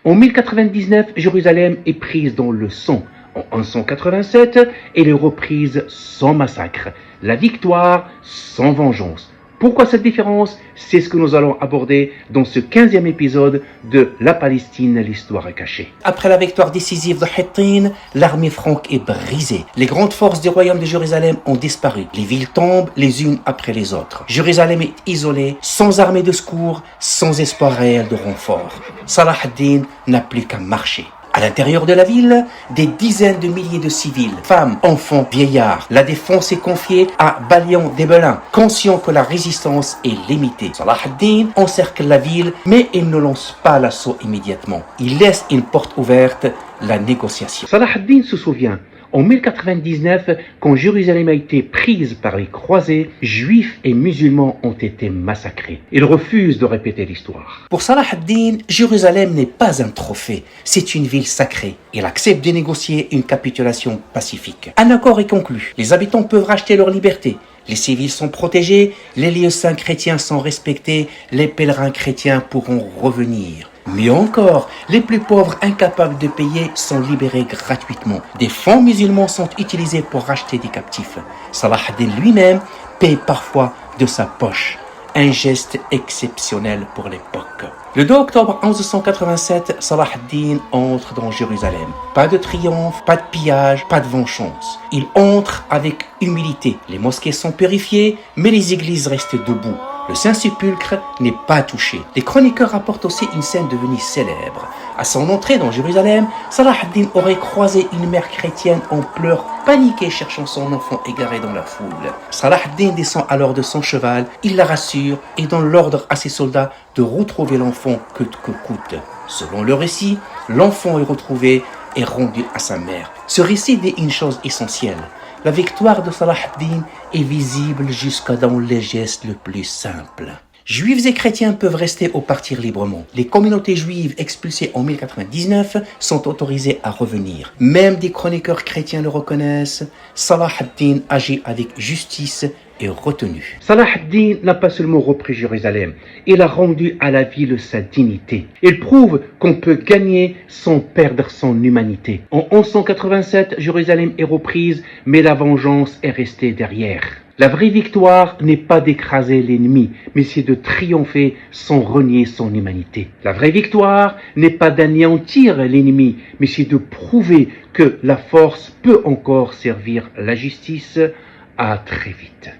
En 1099, Jérusalem est prise dans le sang. En 1187, elle est reprise sans massacre. La victoire sans vengeance. Pourquoi cette différence? C'est ce que nous allons aborder dans ce 15e épisode de La Palestine, l'histoire cachée. Après la victoire décisive de Hittin, l'armée franque est brisée. Les grandes forces du royaume de Jérusalem ont disparu. Les villes tombent les unes après les autres. Jérusalem est isolée, sans armée de secours, sans espoir réel de renfort. Salah ad-Din n'a plus qu'à marcher. À l'intérieur de la ville, des dizaines de milliers de civils, femmes, enfants, vieillards. La défense est confiée à Balian d'Ebelin, conscient que la résistance est limitée. Salah ad-Din encercle la ville, mais il ne lance pas l'assaut immédiatement. Il laisse une porte ouverte, la négociation. Salah ad-Din se souvient. En 1099, quand Jérusalem a été prise par les croisés, juifs et musulmans ont été massacrés. Il refuse de répéter l'histoire. Pour Salah ad-Din, Jérusalem n'est pas un trophée, c'est une ville sacrée. Il accepte de négocier une capitulation pacifique. Un accord est conclu. Les habitants peuvent racheter leur liberté. Les civils sont protégés, les lieux saints chrétiens sont respectés, les pèlerins chrétiens pourront revenir. Mieux encore, les plus pauvres incapables de payer sont libérés gratuitement. Des fonds musulmans sont utilisés pour racheter des captifs. Salah ad-Din lui-même paie parfois de sa poche. Un geste exceptionnel pour l'époque. Le 2 octobre 1187, Salah ad-Din entre dans Jérusalem. Pas de triomphe, pas de pillage, pas de vengeance. Il entre avec humilité. Les mosquées sont purifiées, mais les églises restent debout. Le Saint-Sépulcre n'est pas touché. Les chroniqueurs rapportent aussi une scène devenue célèbre. À son entrée dans Jérusalem, Salah ad-Din aurait croisé une mère chrétienne en pleurs, paniquée cherchant son enfant égaré dans la foule. Salah ad-Din descend alors de son cheval, il la rassure et donne l'ordre à ses soldats de retrouver l'enfant coûte que coûte. Selon le récit, l'enfant est retrouvé et rendu à sa mère. Ce récit dit une chose essentielle. La victoire de Salah ad-Din est visible jusqu'à dans les gestes les plus simples. Juifs et chrétiens peuvent rester ou partir librement. Les communautés juives expulsées en 1099 sont autorisées à revenir. Même des chroniqueurs chrétiens le reconnaissent. Salah ad-Din agit avec justice et retenue. Salah ad-Din n'a pas seulement repris Jérusalem, il a rendu à la ville sa dignité. Il prouve qu'on peut gagner sans perdre son humanité. En 1187, Jérusalem est reprise, mais la vengeance est restée derrière. La vraie victoire n'est pas d'écraser l'ennemi, mais c'est de triompher sans renier son humanité. La vraie victoire n'est pas d'anéantir l'ennemi, mais c'est de prouver que la force peut encore servir la justice. À très vite.